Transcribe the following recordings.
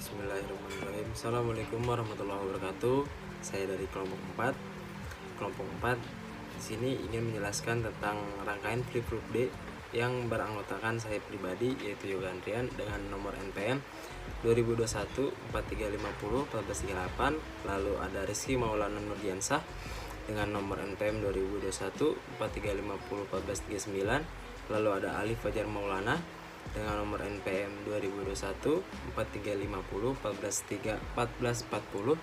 Bismillahirrahmanirrahim. Assalamualaikum warahmatullahi wabarakatuh. Saya dari kelompok 4. Kelompok 4 di sini ingin menjelaskan tentang rangkaian flip-flop D yang beranggotakan saya pribadi, yaitu Yoga Andrian dengan nomor NPM 2021 4350 1438. Lalu ada Rizky Maulana Nurdiansah dengan nomor NPM 2021 4350 1439. Lalu ada Ali Fajar Maulana dengan nomor NPM 2021 4350 1440.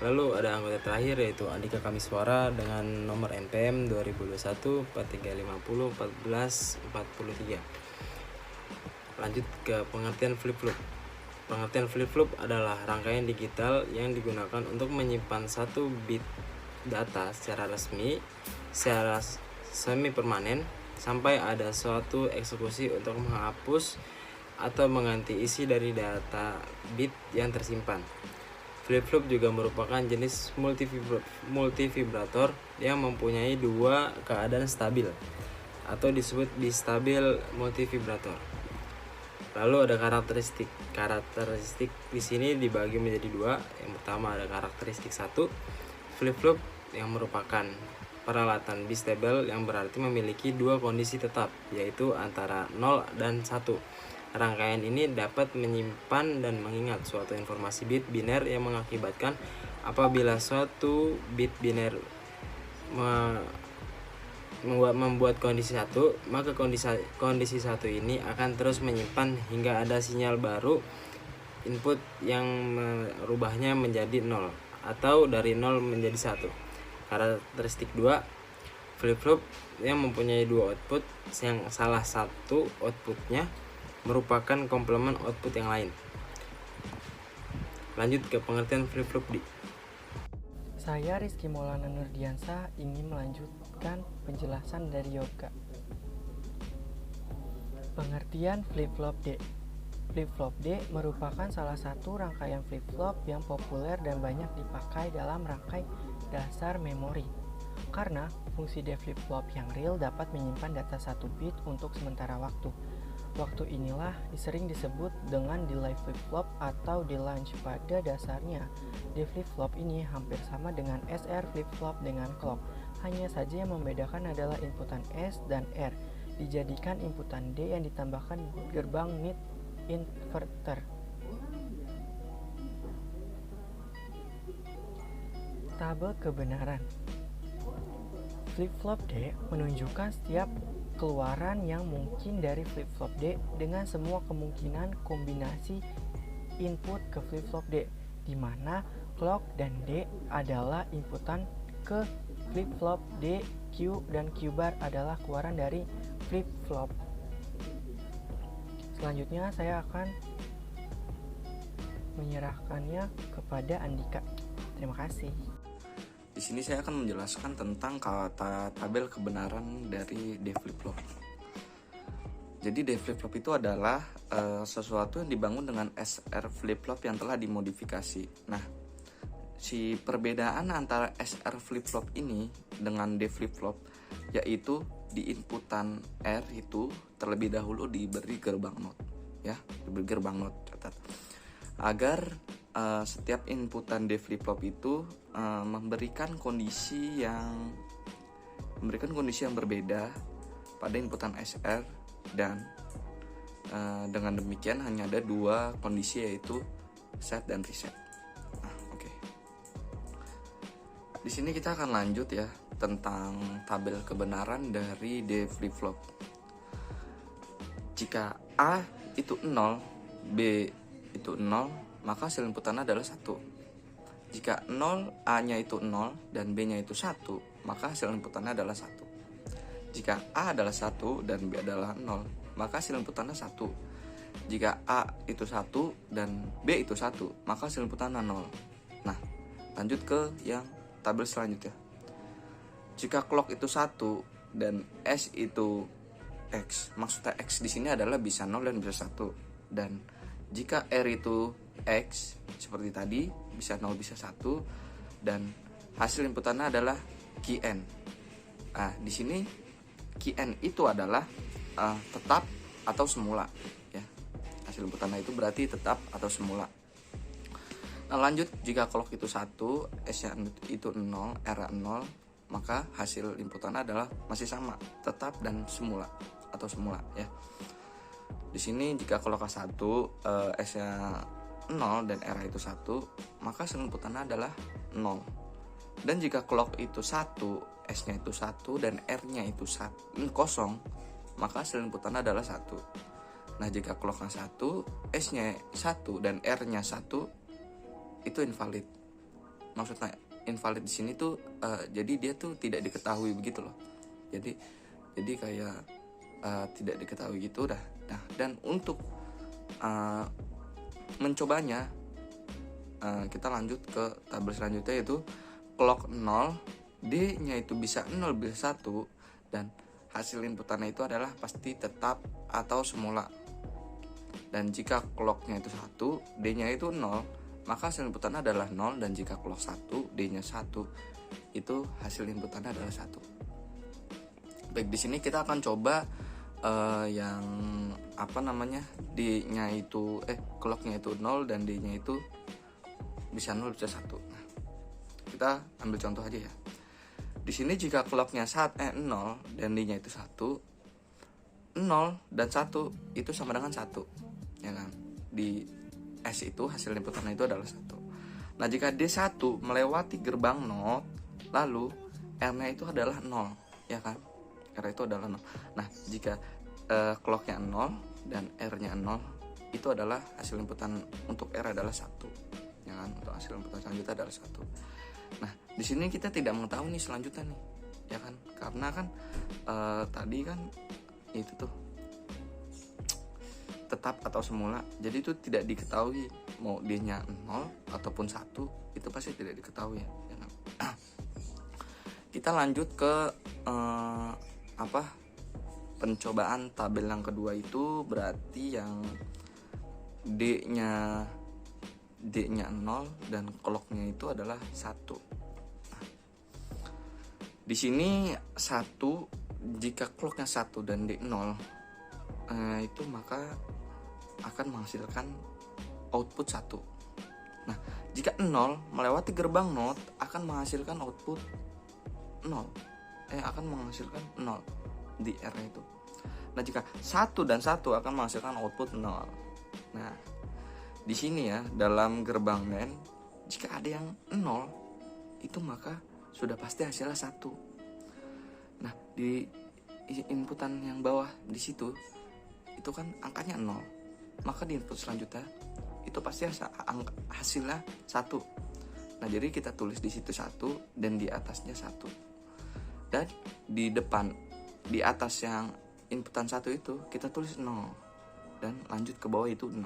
Lalu ada anggota terakhir yaitu Andika Kamiswara dengan nomor NPM 2021 4350 1443. Lanjut ke pengertian flip-flop. Pengertian flip-flop adalah rangkaian digital yang digunakan untuk menyimpan satu bit data secara resmi, secara semi permanen, sampai ada suatu eksekusi untuk menghapus atau mengganti isi dari data bit yang tersimpan. Flip-flop juga merupakan jenis multivibrator yang mempunyai dua keadaan stabil atau disebut bistabil multivibrator. Lalu ada karakteristik. Karakteristik di sini dibagi menjadi dua. Yang pertama ada karakteristik 1, flip-flop yang merupakan peralatan bistable yang berarti memiliki dua kondisi tetap, yaitu antara 0 dan 1. Rangkaian ini dapat menyimpan dan mengingat suatu informasi bit biner yang mengakibatkan apabila suatu bit biner membuat kondisi 1, maka kondisi 1 ini akan terus menyimpan hingga ada sinyal baru input yang merubahnya menjadi 0 atau dari 0 menjadi 1. Karakteristik 2, flip-flop yang mempunyai dua output yang salah satu outputnya merupakan komplement output yang lain. Lanjut ke pengertian flip-flop D. Saya Rizky Maulana Nurdiansah ingin melanjutkan penjelasan dari Yoga. Pengertian flip-flop D. Flip-flop D merupakan salah satu rangkaian flip-flop yang populer dan banyak dipakai dalam rangkai dasar memori. Karena fungsi D flip-flop yang real dapat menyimpan data 1 bit untuk sementara waktu. Waktu inilah sering disebut dengan delay flip-flop atau delange. Pada dasarnya, D flip-flop ini hampir sama dengan SR flip-flop dengan clock. Hanya saja yang membedakan adalah inputan S dan R dijadikan inputan D yang ditambahkan gerbang mid inverter. Tabel kebenaran. Flip-flop D menunjukkan setiap keluaran yang mungkin dari flip-flop D dengan semua kemungkinan kombinasi input ke flip-flop D, di mana clock dan D adalah inputan ke flip-flop D, Q dan Q bar adalah keluaran dari flip-flop. Selanjutnya saya akan menyerahkannya kepada Andika. Terima kasih. Di sini saya akan menjelaskan tentang kata tabel kebenaran dari D flip-flop. Jadi D flip-flop itu adalah sesuatu yang dibangun dengan SR flip-flop yang telah dimodifikasi. Nah, si perbedaan antara SR flip-flop ini dengan D flip-flop yaitu di inputan R itu terlebih dahulu diberi gerbang not, ya, diberi gerbang not, catat. Agar setiap inputan D flip-flop itu memberikan kondisi yang berbeda pada inputan SR, dan dengan demikian hanya ada dua kondisi, yaitu set dan reset. Nah, oke. Di sini kita akan lanjut ya tentang tabel kebenaran dari D flip-flop. Jika A itu 0, B itu 0, maka hasil inputannya adalah 1. Jika 0, A-nya itu 0 dan B-nya itu 1, maka hasil inputannya adalah 1. Jika A adalah 1 dan B adalah 0, maka hasil inputannya 1. Jika A itu 1 dan B itu 1, maka hasil inputannya 0. Nah, lanjut ke yang tabel selanjutnya. Jika clock itu 1 dan S itu X, maksudnya X di sini adalah bisa 0 dan bisa 1. Dan jika R itu X seperti tadi, bisa 0 bisa 1, dan hasil inputannya adalah Qn. Nah, di sini Qn itu adalah tetap atau semula, ya. Hasil inputannya itu berarti tetap atau semula. Nah lanjut, jika clock itu 1, S-nya itu 0, R-nya 0, maka hasil inputannya adalah masih sama, tetap dan semula atau semula ya. Di sini jika clock 1, S-nya 0 dan R itu 1, maka hasil inputannya adalah 0. Dan jika clock itu 1, S-nya itu 1 dan R-nya itu 0, maka hasil inputannya adalah 1. Nah, jika clocknya 1, S-nya 1 dan R-nya 1, itu invalid. Maksudnya invalid di sini tuh jadi dia tuh tidak diketahui begitu loh. Jadi kayak tidak diketahui gitu dah. Nah, dan untuk mencobanya kita lanjut ke tabel selanjutnya, yaitu clock 0, D-nya itu bisa 0 bisa 1, dan hasil inputannya itu adalah pasti tetap atau semula. Dan jika clocknya itu 1, D-nya itu 0, maka hasil inputannya adalah 0. Dan jika clock 1, D-nya 1, itu hasil inputannya adalah 1. Baik, di sini kita akan coba yang D-nya itu clocknya itu 0 dan D-nya itu bisa 0 bisa 1. Nah, kita ambil contoh aja ya. Di sini jika clocknya 0 dan D-nya itu 1, 0 dan 1 itu sama dengan 1, ya kan? Di S itu hasil inputannya itu adalah 1. Nah, jika D1 melewati gerbang not, lalu R-nya itu adalah 0, ya kan? R itu adalah 0. Nah, jika clocknya 0 dan R-nya 0, itu adalah hasil inputan untuk R adalah 1, ya kan? Untuk hasil inputan selanjutnya adalah 1. Nah, di sini kita tidak mengetahui nih selanjutnya nih, ya kan? Karena kan tadi kan itu tuh tetap atau semula, jadi itu tidak diketahui mau D-nya 0 ataupun 1, itu pasti tidak diketahui ya kan? Kita lanjut ke pencobaan tabel yang kedua, itu berarti yang D-nya 0 dan clocknya itu adalah 1. Nah, di sini 1, jika clocknya 1 dan D 0, itu maka akan menghasilkan output 1. Nah, jika 0 melewati gerbang not akan menghasilkan output 0. Akan menghasilkan 0 di R itu. Nah, jika 1 dan 1 akan menghasilkan output 0. Nah, di sini ya, dalam gerbang NAND, jika ada yang 0, itu maka sudah pasti hasilnya 1. Nah, di inputan yang bawah di situ itu kan angkanya 0, maka di input selanjutnya itu pasti hasilnya 1. Nah, jadi kita tulis di situ 1 dan di atasnya 1. Dan di depan, di atas yang inputan 1 itu kita tulis 0 dan lanjut ke bawah itu 0.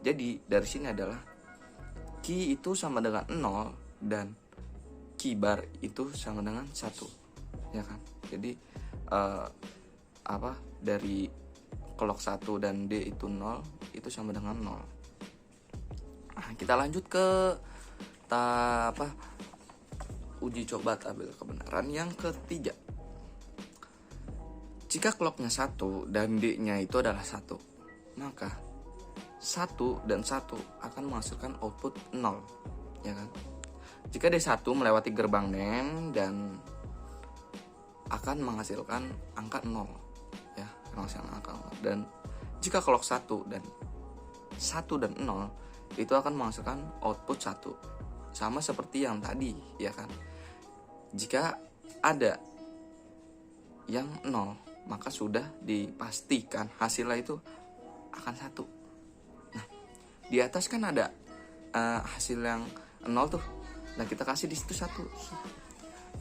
Jadi dari sini adalah key itu sama dengan 0 dan key bar itu sama dengan 1, ya kan? Jadi dari clock 1 dan D itu 0, itu sama dengan 0. Nah, kita lanjut ke uji coba tabel kebenaran yang ketiga. Jika clocknya 1 dan D-nya itu adalah 1, maka 1 dan 1 akan menghasilkan output 0, ya kan? Jika D1 melewati gerbang NAND dan akan menghasilkan angka 0, ya, menghasilkan angka 0. Dan jika clock 1 dan 0 itu akan menghasilkan output 1, sama seperti yang tadi, ya kan? Jika ada yang 0, maka sudah dipastikan hasilnya itu akan 1. Nah, di atas kan ada hasil yang 0 tuh. Nah, kita kasih di situ 1.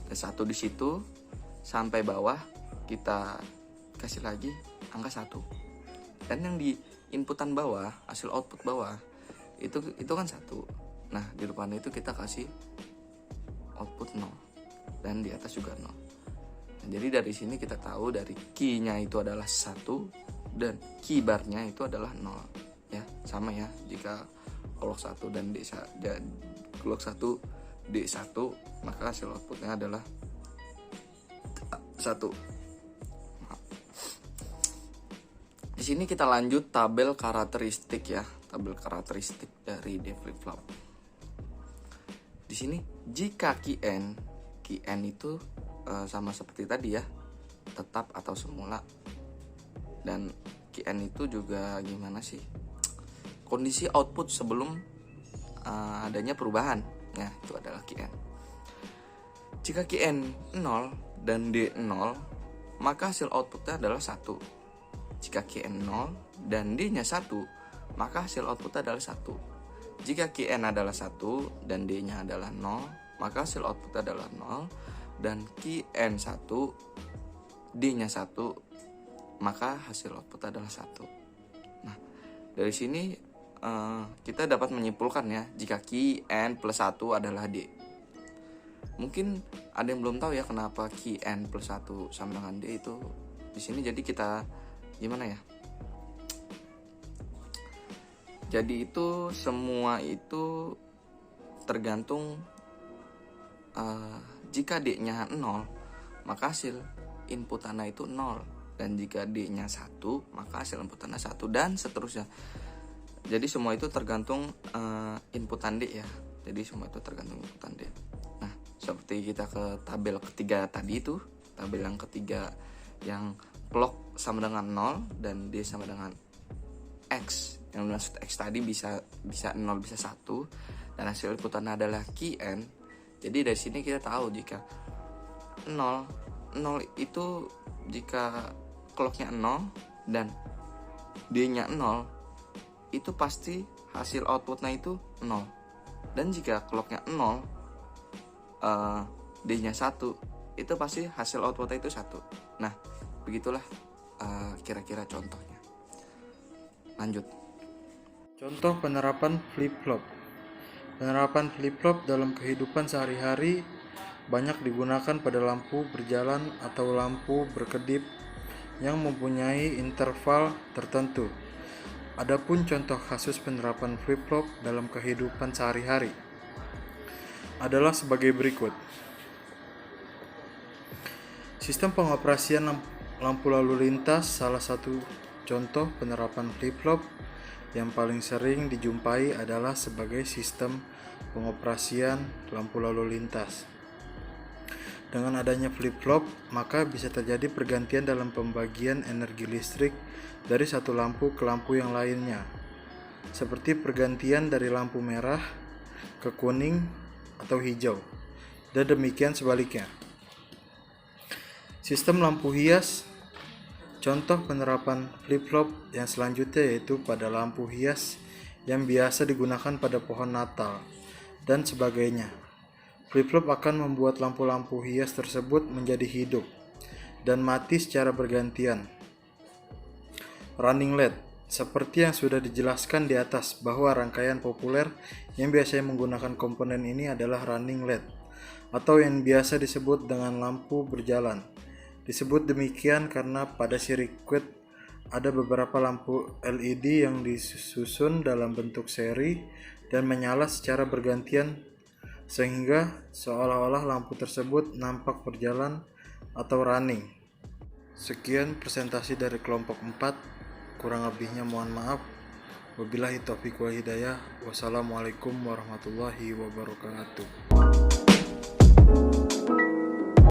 Ada 1 di situ sampai bawah kita kasih lagi angka 1. Dan yang di inputan bawah, hasil output bawah itu kan 1. Nah, di depan itu kita kasih output 0 dan di atas juga 0. Nah, jadi dari sini kita tahu dari key-nya itu adalah 1 dan key bar-nya itu adalah 0, ya. Sama ya, jika clock 1 dan clock 1 D1, maka hasil outputnya adalah 1. Di sini kita lanjut tabel karakteristik ya, tabel karakteristik dari D flip flop. di sini jika Qn itu sama seperti tadi ya, tetap atau semula. Dan Qn itu juga gimana sih? Kondisi output sebelum adanya perubahan. Nah, itu adalah Qn. Jika Qn 0 dan D 0, maka hasil outputnya adalah 1. Jika Qn 0 dan D-nya 1, maka hasil outputnya adalah 1. Jika Qn adalah 1 dan D-nya adalah 0, maka hasil outputnya adalah 0. Dan Qn 1, D-nya 1, maka hasil output adalah 1. Nah, dari sini kita dapat menyimpulkan ya, jika Qn plus 1 adalah D. Mungkin ada yang belum tahu ya kenapa Qn plus 1 sama dengan D itu di sini. Jadi kita gimana ya? Jadi itu semua itu tergantung jika D-nya 0, maka hasil inputannya itu 0. Dan jika D-nya 1, maka hasil inputannya 1, dan seterusnya. Jadi semua itu tergantung inputan D ya. Jadi semua itu tergantung inputan D. Nah, seperti kita ke tabel ketiga tadi itu, tabel yang ketiga yang clock sama dengan 0 dan D sama dengan X. Yang maksud X tadi bisa 0 bisa 1, dan hasil inputannya adalah Qn. Jadi dari sini kita tahu jika 0 itu jika clocknya 0 dan D-nya 0, itu pasti hasil outputnya itu 0. Dan jika clocknya 0, D-nya 1, itu pasti hasil outputnya itu 1. Nah, begitulah kira-kira contohnya. Lanjut. Contoh penerapan flip-flop. Penerapan flip-flop dalam kehidupan sehari-hari banyak digunakan pada lampu berjalan atau lampu berkedip yang mempunyai interval tertentu. Adapun contoh kasus penerapan flip-flop dalam kehidupan sehari-hari adalah sebagai berikut. Sistem pengoperasian lampu lalu lintas salah satu contoh penerapan flip-flop yang paling sering dijumpai adalah sebagai sistem pengoperasian lampu lalu lintas. Dengan adanya flip-flop, maka bisa terjadi pergantian dalam pembagian energi listrik dari satu lampu ke lampu yang lainnya, seperti pergantian dari lampu merah ke kuning atau hijau, dan demikian sebaliknya. Sistem lampu hias. Contoh penerapan flip-flop yang selanjutnya yaitu pada lampu hias yang biasa digunakan pada pohon Natal dan sebagainya. Flip-flop akan membuat lampu-lampu hias tersebut menjadi hidup dan mati secara bergantian. Running LED. Seperti yang sudah dijelaskan di atas bahwa rangkaian populer yang biasanya menggunakan komponen ini adalah running LED atau yang biasa disebut dengan lampu berjalan. Disebut demikian karena pada sirkuit ada beberapa lampu LED yang disusun dalam bentuk seri dan menyala secara bergantian sehingga seolah-olah lampu tersebut nampak berjalan atau running. Sekian presentasi dari kelompok 4, kurang lebihnya mohon maaf. Wabillahi taufiq wal hidayah. Wassalamualaikum warahmatullahi wabarakatuh.